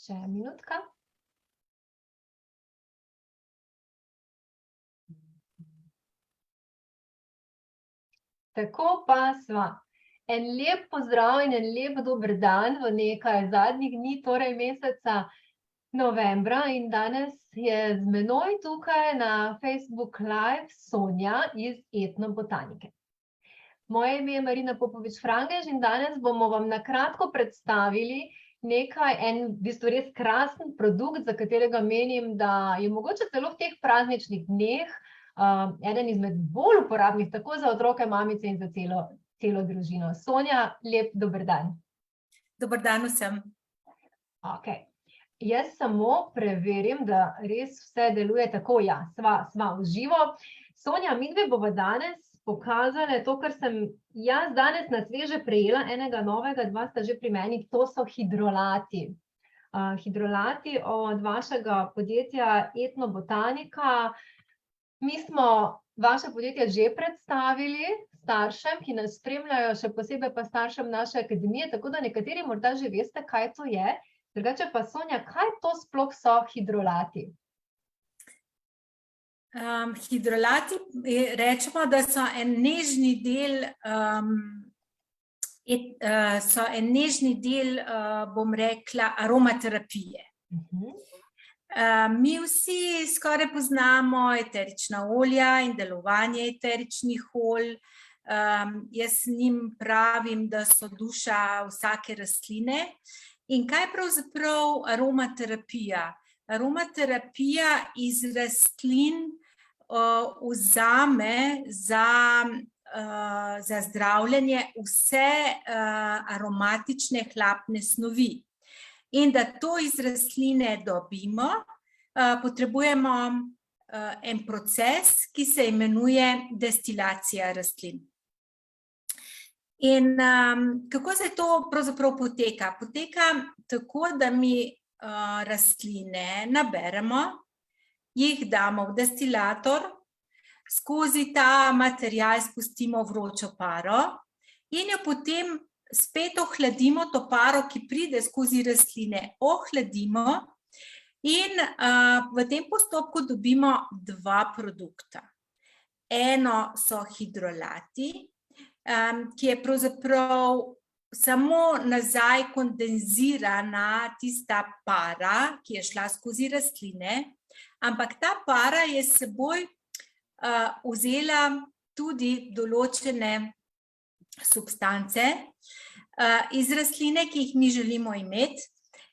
Še minutka. Tako pa sva. En lep pozdrav in en lep dober dan v nekaj zadnjih dni, torej meseca novembra, in danes je z menoj tukaj na Facebook Live Sonja iz etnobotanike. Moje ime je Marina Popovič-Frangež in danes bomo vam na kratko predstavili en v bistvu res krasen produkt, za katerega menim, da je mogoče celo v teh prazničnih dneh eden izmed bolj uporabnih, tako za otroke, mamice in za celo družino. Sonja, lep dober dan. Dober dan vsem. Okej. Jaz samo preverim, da res vse deluje tako, ja, sva v živo. Sonja, midve bova danes pokazale to, kar sem jaz danes na sveže prejela, enega novega, dva sta že pri meni, to so hidrolati. Hidrolati od vašega podjetja Etnobotanika. Mi smo vaše podjetje že predstavili staršem, ki nas spremljajo, še posebej pa staršem naše akademije, tako da nekateri morda že veste, kaj to je. Drugače pa, Sonja, kaj to sploh so hidrolati? Hidrolati rečemo, da so en nežni del, bom rekla, aromaterapije. Mi vsi skoraj poznamo eterična olja in delovanje eteričnih olj. Jaz njim pravim, da so duša vsake rastline. In kaj je pravzaprav aromaterapija? Aromaterapija iz rastlin vzame za zdravljenje vse aromatične hlapne snovi. In da to iz rastline dobimo, potrebujemo en proces, ki se imenuje destilacija rastlin. In kako se to pravzaprav poteka? Poteka tako, da mi rastline naberemo, jih damo v destilator, skozi ta material spustimo vročo paro in jo potem spet ohladimo, to paro, ki pride skozi rastline, ohladimo in v tem postopku dobimo dva produkta. Eno so hidrolati, ki je pravzaprav samo nazaj kondenzirana tista para, ki je šla skozi rastline, ampak ta para je s seboj vzela tudi določene substance iz rastline, ki jih mi želimo imeti,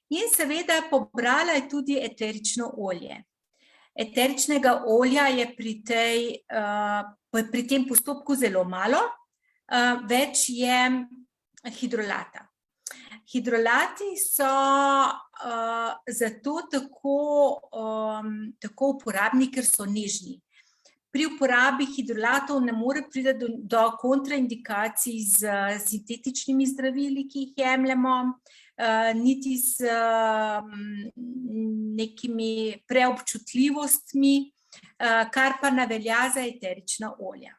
in seveda pobrala je tudi eterično olje. Eteričnega olja je pri tem postopku zelo malo, več je hidrolata. Hidrolati so zato tako uporabni, ker so nežni. Pri uporabi hidrolatov ne more priti do kontraindikacij z sintetičnimi zdravili, ki jih jemljemo, niti z nekimi preobčutljivostmi, kar pa ne velja za eterična olja.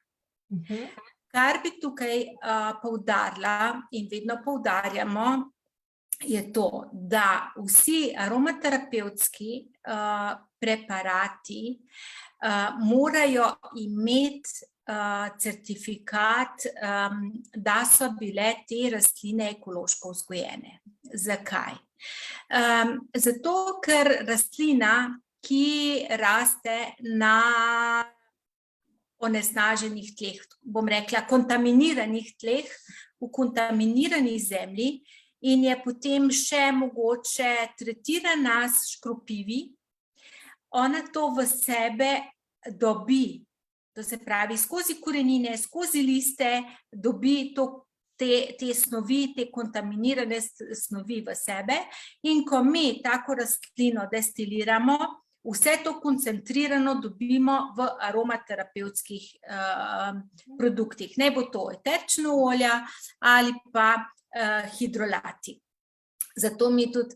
Kar bi tukaj poudarila in vedno poudarjamo, je to, da vsi aromaterapevtski preparati morajo imeti certifikat, da so bile te rastline ekološko vzgojene. Zakaj? Zato, ker rastlina, ki raste na onesnaženih tleh, bom rekla, kontaminiranih tleh, v kontaminirani zemlji, in je potem še mogoče tretirana s škropivi, ona to v sebe dobi, to se pravi skozi korenine, skozi liste, dobi te snovi, te kontaminirane snovi v sebe, in ko mi tako rastlino destiliramo, vse to koncentrirano dobimo v aromaterapevtskih produktih. Naj bo to eterično olja ali pa hidrolati. Zato mi tudi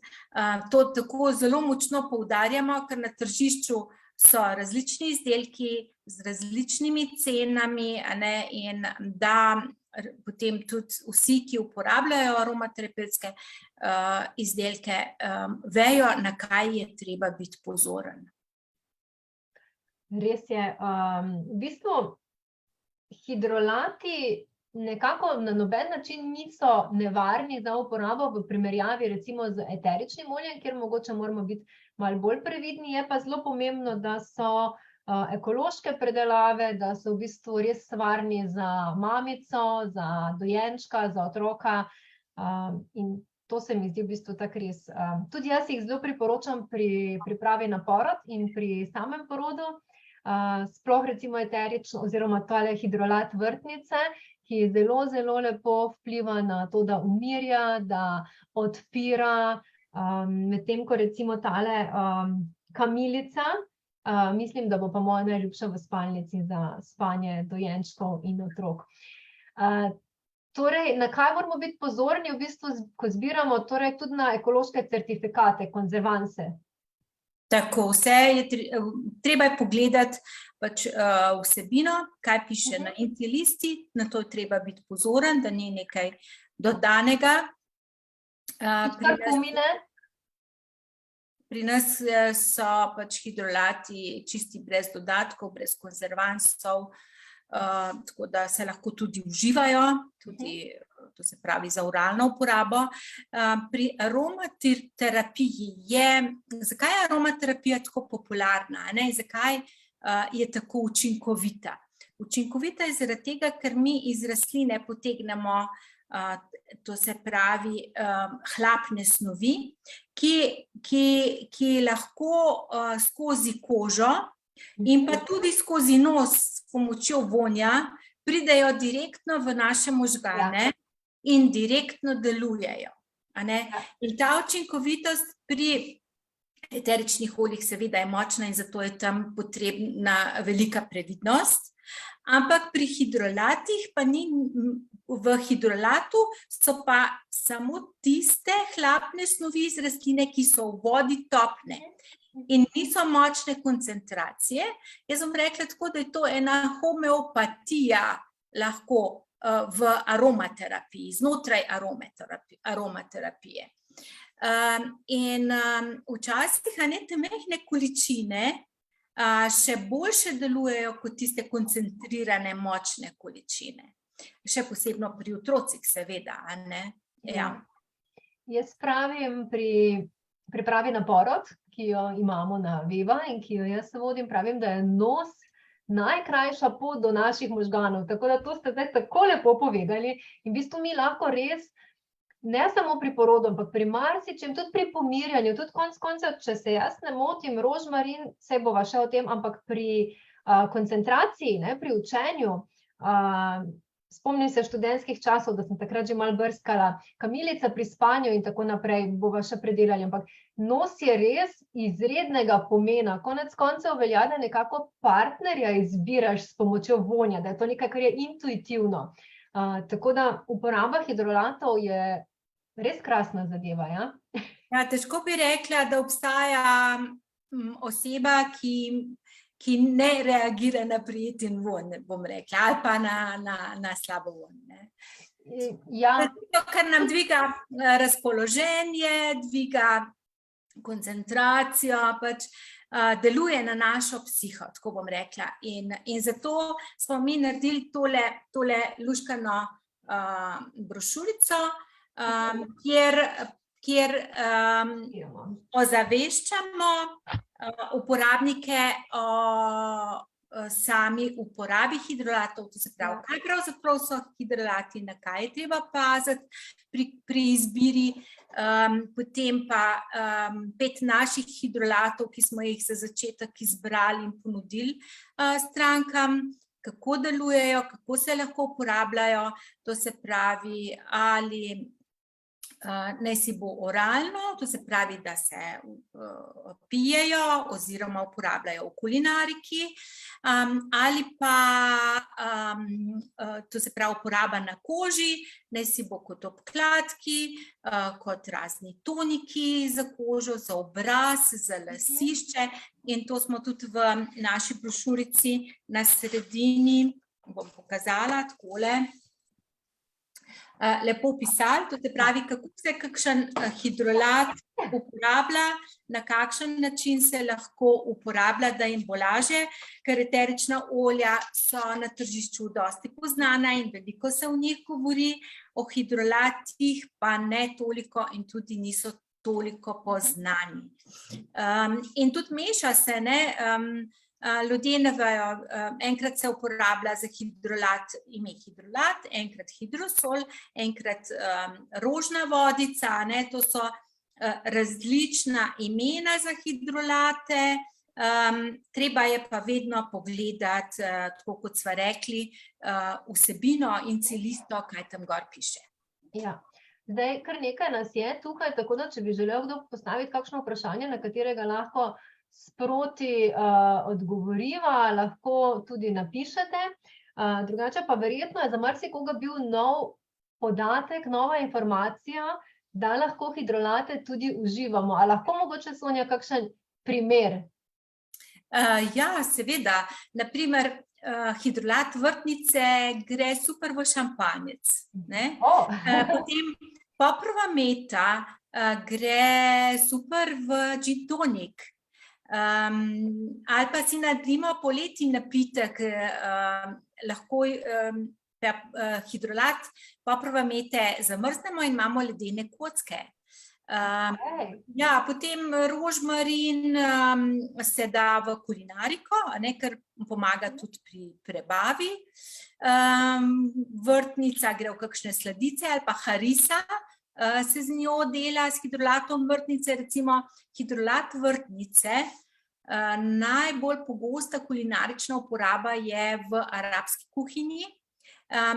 to tako zelo močno poudarjamo, ker na tržišču so različni izdelki z različnimi cenami, in da potem tudi vsi, ki uporabljajo aromaterapevtske izdelke, vejo, na kaj je treba biti pozoren. Res je. V bistvu hidrolati nekako na noben način niso nevarni za uporabo v primerjavi recimo z eteričnim oljem, kjer mogoče moramo biti malo bolj previdni. Je pa zelo pomembno, da so ekološke predelave, da so v bistvu res varni za mamico, za dojenčka, za otroka, in to se mi zdi v bistvu tako res. Tudi jaz jih zelo priporočam pri pripravi na porod in pri samem porodu, sploh recimo eterično oziroma tale hidrolat vrtnice, ki zelo, zelo lepo vpliva na to, da umirja, da odpira, medtem ko recimo tale kamilica, mislim, da bo pa moja najljubša v spalnici za spanje dojenčkov in otrok. Torej, na kaj moramo biti pozorni v bistvu, ko zbiramo, torej tudi na ekološke certifikate, konzervanse? Tako, treba je pogledati pač vsebino, kaj piše na intilisti, na to je treba biti pozoren, da ni nekaj dodanega. Pri nas so pač hidrolati čisti brez dodatkov, brez konzervansov, tako da se lahko tudi uživajo, tudi, to se pravi za oralno uporabo. Pri aromaterapiji zakaj je aromaterapija tako popularna, ne? Zakaj je tako učinkovita? Učinkovita je zaradi tega, ker mi iz rastline potegnemo, to se pravi hlapne snovi, ki lahko skozi kožo in pa tudi skozi nos s pomočjo vonja pridejo direktno v naše možgane in direktno delujejo. In ta učinkovitost pri eteričnih oljih seveda je močna in zato je tam potrebna velika previdnost, ampak pri hidrolatih pa ni, v hidrolatu so pa samo tiste hlapne snovi iz rastline, ki so v vodi topne in niso močne koncentracije. Jaz bom rekla tako, da je to ena homeopatija lahko v aromaterapiji, znotraj aromaterapije. In včasih te majhne količine še boljše delujejo kot tiste koncentrirane močne količine. Še posebno pri otrocih seveda, Ja. Jaz pravim pri pripravi na porod, ki jo imamo na Viva in ki jo jaz vodim, pravim, da je nos najkrajša pot do naših možganov. Tako da to ste zdaj tako lepo povedali in v bistvu mi lahko res, ne samo pri porodu, ampak pri marsičem, tudi pri pomirjanju, tudi konec koncev, če se jaz ne motim, rožmarin, saj bova še o tem, ampak pri koncentraciji, pri učenju, spomnim se študentskih časov, da sem takrat že malo brskala, kamilica pri spanju in tako naprej, bova še predelali, ampak nos je res izrednega pomena. Konec koncev velja, da nekako partnerja izbiraš s pomočjo vonja, da je to nekaj, kar je intuitivno. Tako da uporaba hidrolatov je res krasna zadeva, ja? Ja, težko bi rekla, da obstaja oseba, ki ne reagira na prijeten vonj, bom rekla, ali pa na slabo vonj. Ja. Zato, ker nam dviga razpoloženje, dviga koncentracijo, pač deluje na našo psiho, tako bom rekla. In zato smo mi naredili tole luškano brošurico, kjer ozaveščamo uporabnike o sami uporabi hidrolatov, to se pravi, kaj pravzaprav so hidrolati, na kaj je treba paziti pri izbiri, potem pa 5 naših hidrolatov, ki smo jih za začetek izbrali in ponudili strankam, kako delujejo, kako se lahko uporabljajo, to se pravi, ali naj si bo oralno, to se pravi, da se pijejo oziroma uporabljajo v kulinariki, ali pa, to se pravi, uporaba na koži, naj si bo kot obkladki, kot razni toniki za kožo, za obraz, za lasišče, in to smo tudi v naši brošurici na sredini, bom pokazala takole. lepo pisali, to se pravi, kako se kakšen hidrolat uporablja, na kakšen način se lahko uporablja, da jim bo lažje, ker eterična olja so na tržišču dosti poznana in veliko se o njih govori, o hidrolatih pa ne toliko in tudi niso toliko poznani. In tudi meša se, ne, ljudje ne vejo, enkrat se uporablja za hidrolat, ime hidrolat, enkrat hidrosol, enkrat rožna vodica, ne, to so različna imena za hidrolate, treba je pa vedno pogledati, tako kot sva rekli, vsebino in celisto, kaj tam gor piše. Ja. Zdaj, kar nekaj nas je tukaj, tako da če bi želel kdo postaviti kakšno vprašanje, na katerega lahko sproti odgovoriva, lahko tudi napišete. Drugače pa verjetno je za marsikoga bil nov podatek, nova informacija, da lahko hidrolate tudi uživamo. A lahko mogoče, Sonja, kakšen primer? Ja, seveda. Naprimer, hidrolat vrtnice gre super v šampanjec. Ne? Potem poprova meta gre super v gin tonic. Ali pa si naredimo poleti napitek, lahko hidrolat poprova mete zamrznemo in imamo ledene kocke. Ja, potem rožmarin se da v kulinariko, ne, ker pomaga tudi pri prebavi. Vrtnica gre v kakšne sladice ali pa harisa se z njo dela, s hidrolatom vrtnice, recimo hidrolat vrtnice. Najbolj pogosta kulinarična uporaba je v arabski kuhinji,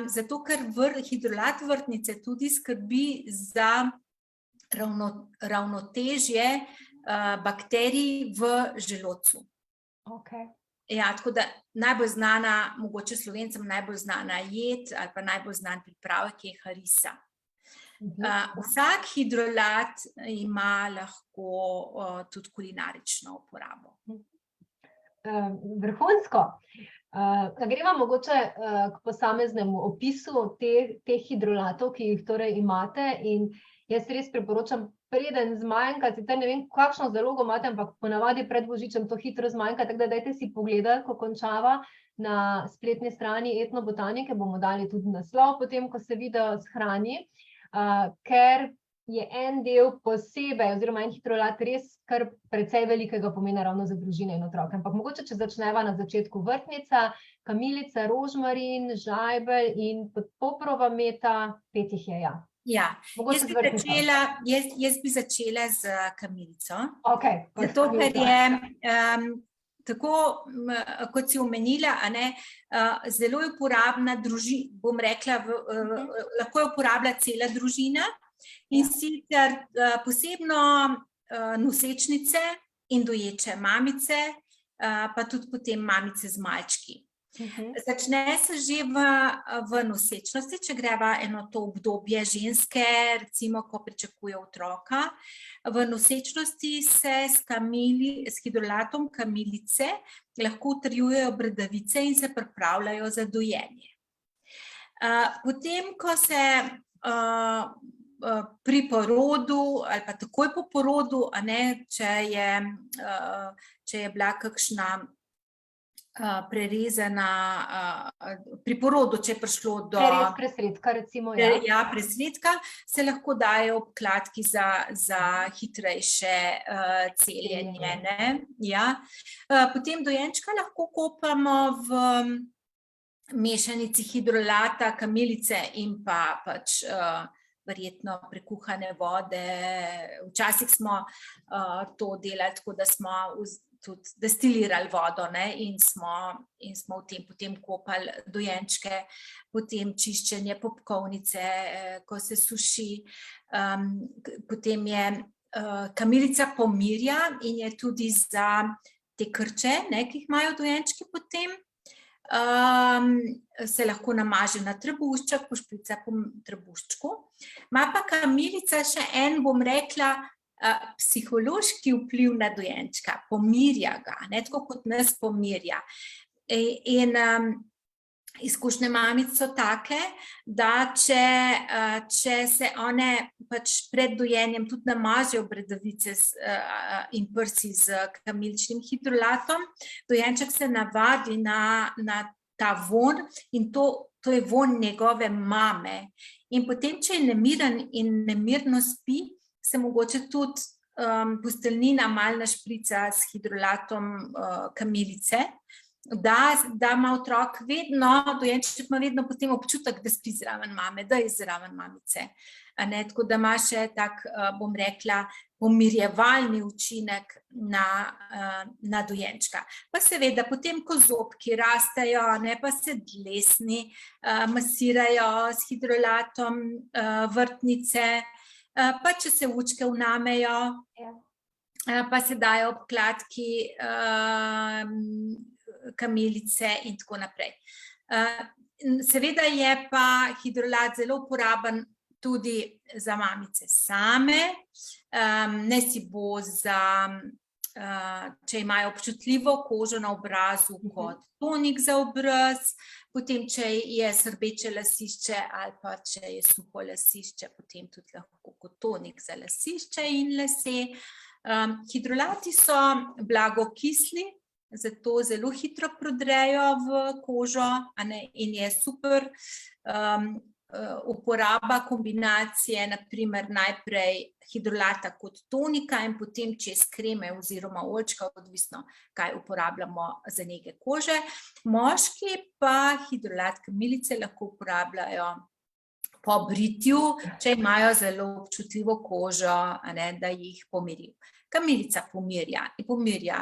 zato ker hidrolat vrtnice tudi skrbi za ravnotežje bakterij v želodcu. Okay. Ja, tako da najbolj znana, mogoče Slovencem najbolj znana jed ali pa najbolj znan pripravek je harisa. Vsak hidrolat ima lahko tudi kulinarično uporabo. Vrhunsko. Greva mogoče k posameznemu opisu teh hidrolatov, ki jih torej imate, in jaz res priporočam, preden zmanjka, sicer ne vem, kakšno zalogo imate, ampak ponavadi pred božičem to hitro zmanjka, tako da dajte si pogledati, ko končava na spletni strani Etnobotanike, bomo dali tudi naslov potem, ko se video shrani. Ker je en del posebej, oziroma en hidrolat res kar precej velikega pomena ravno za družine in otroke. Ampak mogoče, če začneva na začetku vrtnica, kamilica, rožmarin, žajbelj in poprova meta, 5 jih je, ja. Ja, jaz bi začela z kamilico. Okay, zato, ker je tako, kot si omenila, zelo je uporabna družina, bom rekla, lahko jo uporablja cela družina in sicer posebno nosečnice in doječe mamice, pa tudi potem mamice z malčki. Začne se že v nosečnosti, če greva eno to obdobje ženske, recimo, ko pričakuje otroka. V nosečnosti se s hidrolatom kamilice lahko utrjujejo bradavice in se pripravljajo za dojenje. Potem, ko se pri porodu ali pa takoj po porodu, če je bila kakšna prerezana pri porodu, če je prišlo do presredka, recimo, presredka, se lahko dajo obkladki za hitrejše celjenje. Ja. Potem dojenčka lahko kopamo v mešanici hidrolata, kamilice in pa pač verjetno prekuhane vode. Včasih smo to delali tako, da smo tudi destilirali vodo, in smo v tem potem kopali dojenčke, potem čiščenje popkovnice, ko se suši. Potem je kamilica pomirja in je tudi za te krče, ki jih imajo dojenčki potem. Se lahko namaže na trebušček, pošprica po trebuščku. Ima pa kamilica še en, bom rekla, psihološki vpliv na dojenčka, pomirja ga, tako kot nas pomirja. In izkušnje mamic so take, da če se one pač pred dojenjem tudi namažejo bradavice in prsi z kamiličnim hidrolatom, dojenček se navadi na ta von in to je von njegove mame. In potem, če je nemiren in nemirno spi, se mogoče tudi posteljnina malo našprica s hidrolatom kamilice, da ima otrok dojenček ima vedno potem občutek, da spi zraven mame, da je zraven mamice. Tako da ima še tak, bom rekla, pomirjevalni učinek na dojenčka. Pa seveda, potem, ko zobki rastejo, pa se dlesni masirajo s hidrolatom vrtnice, pa če se učke vnamejo, pa se dajo obkladki kamilice in tako naprej. Seveda je pa hidrolat zelo uporaben tudi za mamice same, ne si bo če imajo občutljivo kožo na obrazu kot tonik za obraz, potem če je srbeče lasišče ali pa če je suho lasišče, potem tudi lahko kot tonik za lasišče in lase. Hidrolati so blagokisli, zato zelo hitro prodrejo v kožo, in je super uporaba kombinacije, naprimer najprej hidrolata kot tonika in potem čez kreme oziroma oljčka, odvisno, kaj uporabljamo za nege kože. Moški pa hidrolat kamilice lahko uporabljajo po britju, če imajo zelo občutljivo kožo, da jih pomiri. Kamilica pomirja,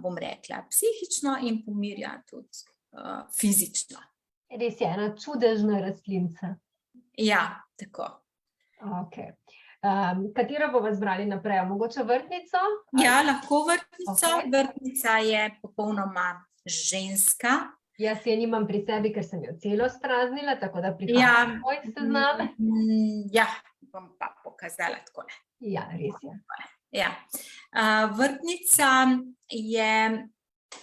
bom rekla, psihično in pomirja tudi fizično. Res je ena čudežna rastlinca. Ja, tako. Okay. Katero bomo zbrali naprej? Mogoče vrtnico? Ja, lahko vrtnico. Okay. Vrtnica je popolnoma ženska. Jaz je nimam pri sebi, ker sem jo celo straznila, tako da prihajam moj seznam. Ja, bom pa pokazala takole. Ja, res je. Ja. Vrtnica je,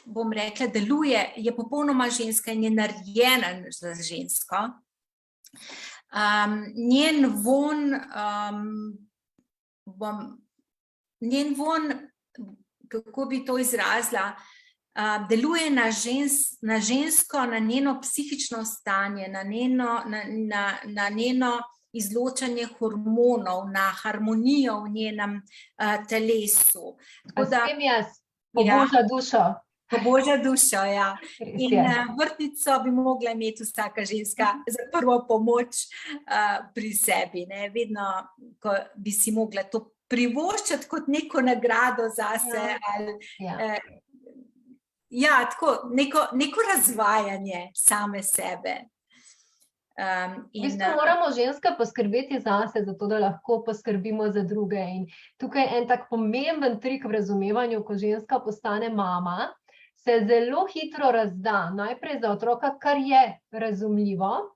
bom rekla, deluje, je popolnoma ženska in je narejena za žensko. Njen von, kako bi to izrazila, deluje na žensko, na njeno psihično stanje, na njeno izločanje hormonov, na harmonijo v njenem telesu. Pa s tem jaz, pobožja dušo. Pobožja dušo, ja. In vrtnico bi mogla imeti vsaka ženska za prvo pomoč pri sebi. Vedno, ko bi si mogla to privoščiti kot neko nagrado zase. Ja, tako, neko razvajanje same sebe. V bistvu moramo ženske poskrbeti zase, zato da lahko poskrbimo za druge. In tukaj je en tak pomemben trik v razumevanju, ko ženska postane mama, se zelo hitro razda. Najprej za otroka, kar je razumljivo,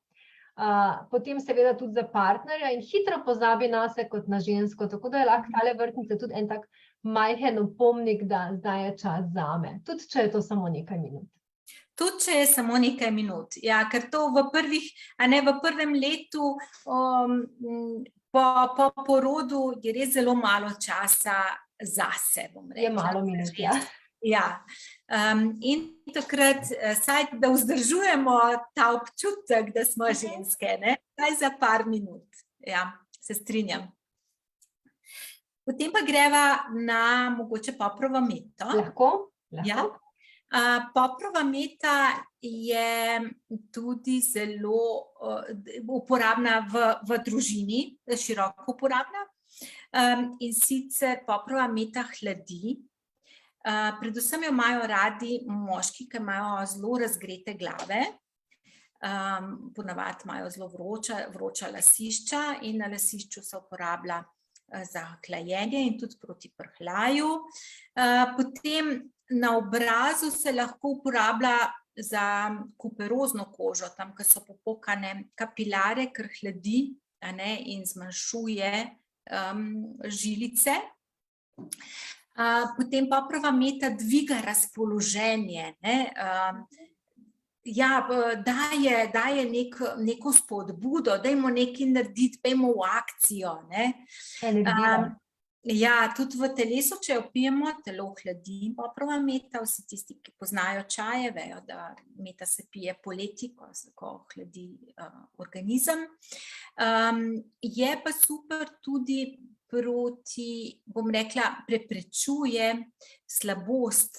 potem seveda tudi za partnerja in hitro pozabi nase kot na žensko. Tako da je lahko tale vrtnica tudi en tak majhen opomnik, da zdaj je čas zame. Tudi če je to samo nekaj minut. Tudi, če je samo nekaj minut. Ja, ker to v prvem letu po porodu je res zelo malo časa zase, bom rekla. Je malo minut, ja. Ja. In takrat, saj da vzdržujemo ta občutek, da smo ženske, saj za par minut. Ja, se strinjam. Potem pa greva na mogoče poprovo meto. Lahko? Ja. Poprova meta je tudi zelo uporabna v družini, široko uporabna. In sicer poprova meta hladi. Predvsem jo imajo radi moški, ki imajo zelo razgrete glave. Ponavadi imajo zelo vroča lasišča in na lasišču se uporablja za hlajenje in tudi proti prhljaju. Potem na obrazu se lahko uporablja za kuperozno kožo, tam, ko so popokane kapilare, ker hladi in zmanjšuje žilice. Potem poprova meta dviga razpoloženje. ja, daje neko spodbudo, dajmo nekaj narediti, pejmo v akcijo, ne. Energija. Ja, tudi v telesu, če jo pijemo, telo hladi poprova meta, vsi tisti, ki poznajo čaje, vejo, da meta se pije poleti, ko hladi organizem. Je pa super tudi proti, bom rekla, preprečuje slabost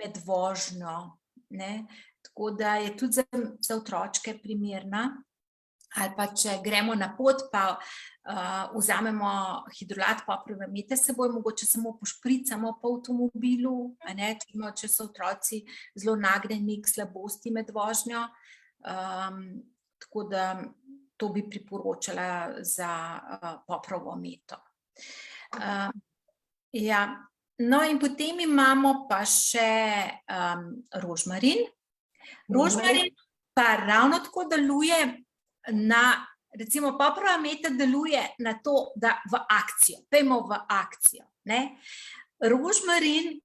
med vožnjo, ne. Tako da je tudi za otročke primerna. Ali pa če gremo na pot, pa vzamemo hidrolat poprove mete s seboj, mogoče samo pošpricamo po avtomobilu, a ne, če so otroci zelo nagnjeni k slabosti med vožnjo. Tako da to bi priporočala za poprovo meto. Ja, no in potem imamo pa še rožmarin. Rožmarin pa ravno tako deluje recimo poprova meta deluje na to, da v akcijo, pejmo v akcijo, ne. Rožmarin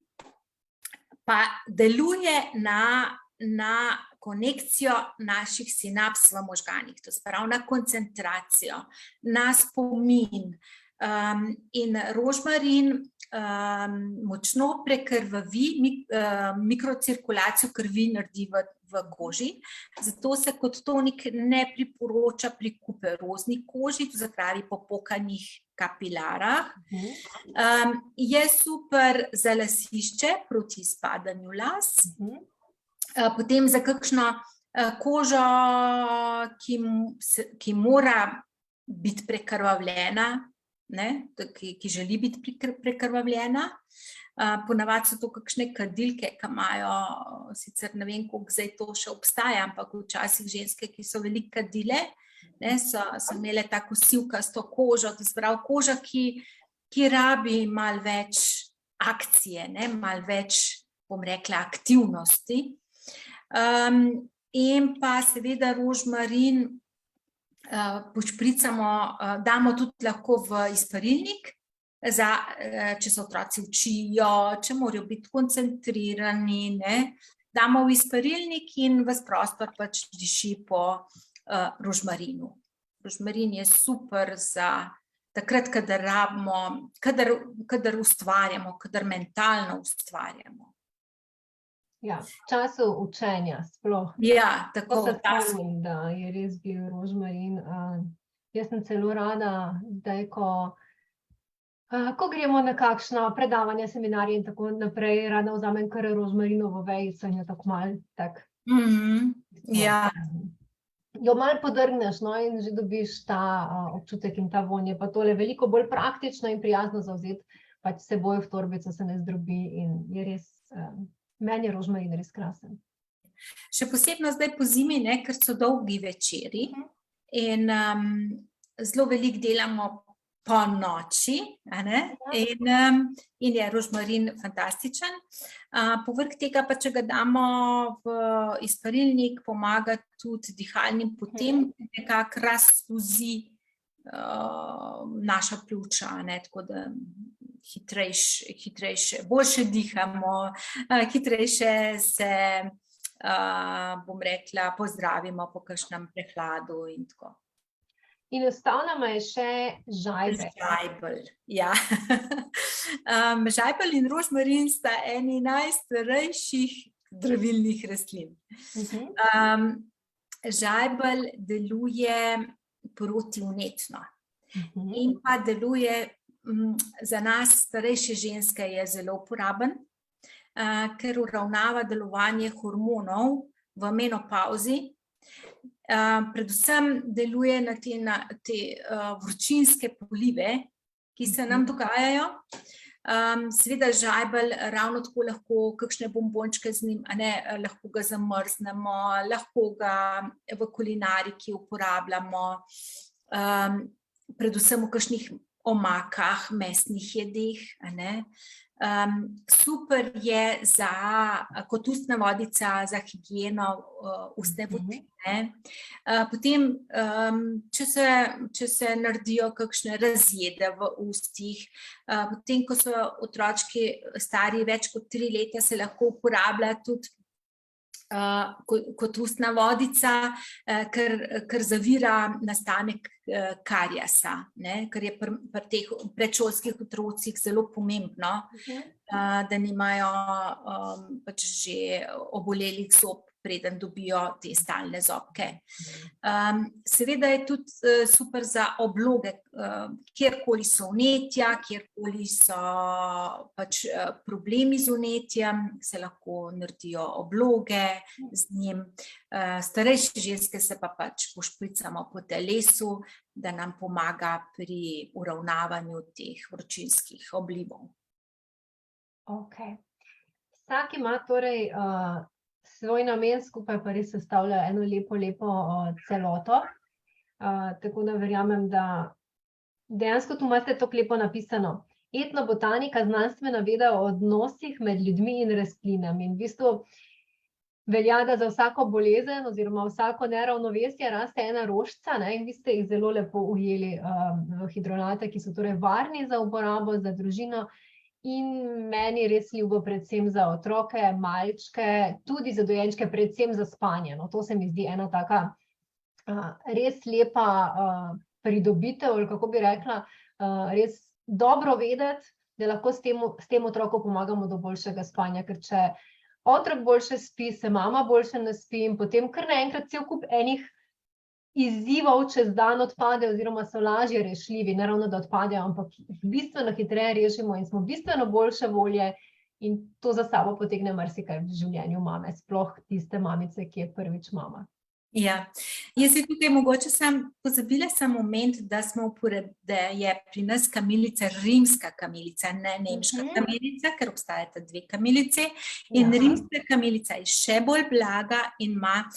pa deluje na konekcijo naših sinaps v možganih, to se pravi na koncentracijo, na spomin. In rožmarin močno prekrvavi, mikrocirkulacijo krvi naredi v koži, zato se kot tonik ne priporoča pri kuperozni koži, to se pravi po pokanih kapilarah. Je super za lasišče proti izpadanju las, potem za kakšno kožo, ki mora biti prekrvavljena, ne, ki želi biti prekrvavljena. Ponavadi so to kakšne kadilke, ki imajo, sicer ne vem, koliko zdaj to še obstaja, ampak včasih ženske, ki so veliko kadile, ne, so imele tako sivkasto kožo, to se pravi koža, ki rabi malo več akcije, ne, malo več, bom rekla, aktivnosti. In pa seveda rožmarin pošpricamo, damo tudi lahko v izparilnik, če se otroci učijo, če morajo biti koncentrirani, ne, damo v izparilnik in ves prostor pač diši po rožmarinu. Rožmarin je super za takrat, kadar rabimo, kadar ustvarjamo, kadar mentalno ustvarjamo. Ja, v času učenja sploh. Ja, tako. To se spomnim, da je res bil rožmarin. Jaz sem celo rada zdaj, ko gremo na kakšno predavanje, seminarje in tako naprej, rada vzamem kar rožmarinovo vejico in jo tako malo tak. Ja. Jo malo podrgneš, no, in že dobiš ta občutek in ta vonj. Je pa tole veliko bolj praktično in prijazno za vzeti, pač s seboj v torbico se ne zdrobi in je res, meni je rožmarin res krasen. Še posebno zdaj po zimi, ne, ker so dolgi večeri in zelo veliko delamo po noči, a ne, in je rožmarin fantastičen. Povrh tega pa, če ga damo v izparilnik, pomaga tudi dihalnim potem, nekako razsuzi naša pljuča, ne, tako da hitrejše, boljše dihamo, hitrejše se, bom rekla, pozdravimo po kakšnem prehladu in tako. In ostal nam je še žajbelj. Žajbelj, ja. Žajbelj in rožmarin sta eni najstarejših zdravilnih rastlin. Žajbelj deluje protivnetno in pa deluje, za nas starejše ženske je zelo uporaben, ker uravnava delovanje hormonov v menopavzi. Predvsem deluje na te vročinske polive, ki se nam dogajajo. Seveda žajbelj ravno tako lahko kakšne bombončke z njim, a ne, lahko ga zamrznemo, lahko ga v kulinariki uporabljamo, predvsem v kakšnih omakah, mesnih jedeh, a ne. Super je kot ustna vodica za higieno ustne votline. Potem, če se naredijo kakšne razjede v ustih, potem, ko so otročki stari več kot 3 leta, se lahko uporablja tudi kot ustna vodica, ker zavira nastanek kariesa, ker je pri teh predšolskih otrocih zelo pomembno, da nimajo pač že obolelih zob, preden dobijo te stalne zobke. Seveda je tudi super za obloge, kjerkoli so vnetja, kjerkoli so pač problemi z vnetjem, se lahko naredijo obloge z njim. Starejše ženske se pa pač pošpricamo po telesu, da nam pomaga pri uravnavanju teh vročinskih oblivov. Ok. Vsak ima torej svoj namen, skupaj pa res sestavlja eno lepo celoto. Tako da verjamem, da dejansko tu imate tako lepo napisano. Etnobotanika, znanstvena veda o odnosih med ljudmi in rastlinami. In v bistvu velja, da za vsako bolezen oziroma vsako neravnovesje raste ena rožica, in vi ste jih zelo lepo ujeli v hidrolate, ki so torej varni za uporabo, za družino. In meni res ljubo predvsem za otroke, malčke, tudi za dojenčke, predvsem za spanje. No, to se mi zdi ena taka res lepa pridobitev, ali kako bi rekla, res dobro vedeti, da lahko s tem otroku pomagamo do boljšega spanja, ker če otrok boljše spi, se mama boljše naspi in potem kar naenkrat cel kup enih izzivov čez dan odpade oziroma so lažje rešljivi, ne ravno da odpadejo, ampak bistveno hitreje rešimo in smo bistveno boljše volje in to za sabo potegne marsikaj v življenju mame, sploh tiste mamice, ki je prvič mama. Ja, jaz bi tukaj mogoče pozabila moment, da je pri nas kamilica rimska kamilica, ne nemška kamilica, ker obstajata dve kamilice in rimska kamilica je še bolj blaga in ima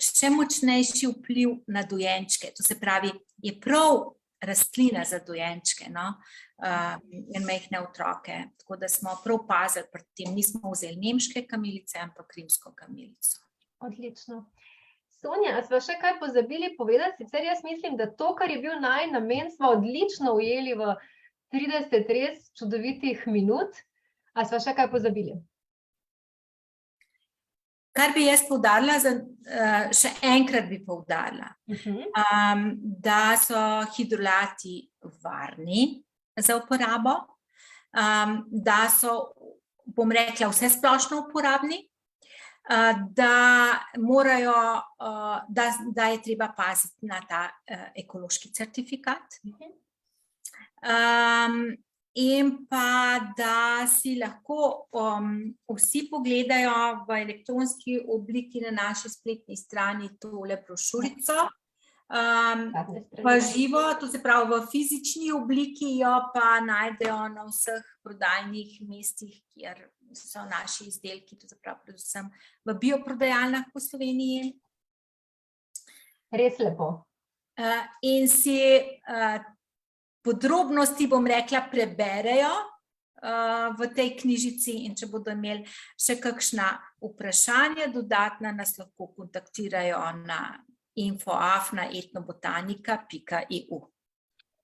še močnejši vpliv na dojenčke. To se pravi, je prav rastlina za dojenčke in majhne otroke. Tako da smo prav pazili pri tem, nismo vzeli nemške kamilice, ampak rimsko kamilico. Odlično. Sonja, a sva še kaj pozabili povedati? Sicer jaz mislim, da to, kar je bil najin namen, smo odlično ujeli v 30 res čudovitih minut. A sva še kaj pozabili? Kar bi jaz poudarila, še enkrat bi poudarila, da so hidrolati varni za uporabo, da so, bom rekla, vse splošno uporabni, da je treba paziti na ta ekološki certifikat. In pa, da si lahko vsi pogledajo v elektronski obliki na naši spletni strani tole brošurico, pa živo, to se pravi v fizični obliki, jo pa najdejo na vseh prodajnih mestih, kjer so naši izdelki, to se pravi predvsem v bioprodajalnah po Sloveniji. Res lepo. In si podrobnosti, bom rekla, preberejo v tej knjižici in če bodo imeli še kakšna vprašanja dodatna, nas lahko kontaktirajo na info@etnobotanika.eu.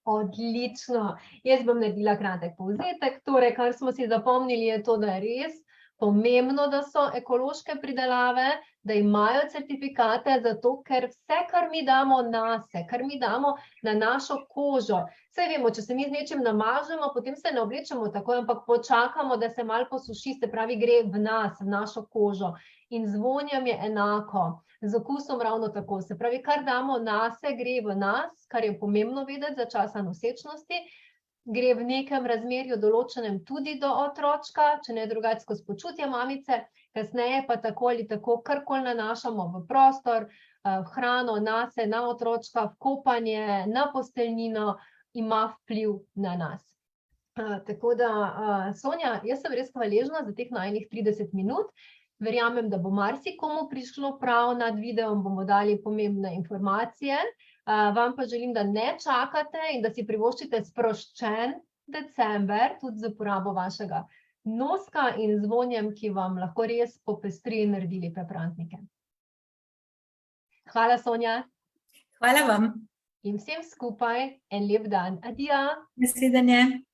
Odlično. Jaz bom naredila kratek povzetek. Torej, kar smo si zapomnili, je to, da je res pomembno, da so ekološke pridelave, da imajo certifikate, zato ker vse, kar mi damo nase, kar mi damo na našo kožo, saj vemo, če se mi z nečim namažemo, potem se ne oblečemo takoj, ampak počakamo, da se malo posuši, se pravi, gre v nas, v našo kožo. In z vonjem je enako, z okusom ravno tako. Se pravi, kar damo nase, gre v nas, kar je pomembno vedeti za časa nosečnosti, gre v nekem razmerju določenem tudi do otročka, če ne drugače skozi počutje mamice, kasneje pa tako ali tako karkoli nanašamo v prostor, v hrano, nase, na otročka, v kopanje, na posteljnino, ima vpliv na nas. Tako da, Sonja, jaz sem res hvaležna za teh najinih 30 minut. Verjamem, da bo marsikomu prišlo prav, nad videom bomo dali pomembne informacije. Vam pa želim, da ne čakate in da si privoščite sproščen december, tudi z uporabo vašega noska in z vonjem, ki vam lahko res popestri in naredi lepe praznike. Hvala, Sonja. Hvala vam. In vsem skupaj en lep dan. Adijo. Nasvidenje.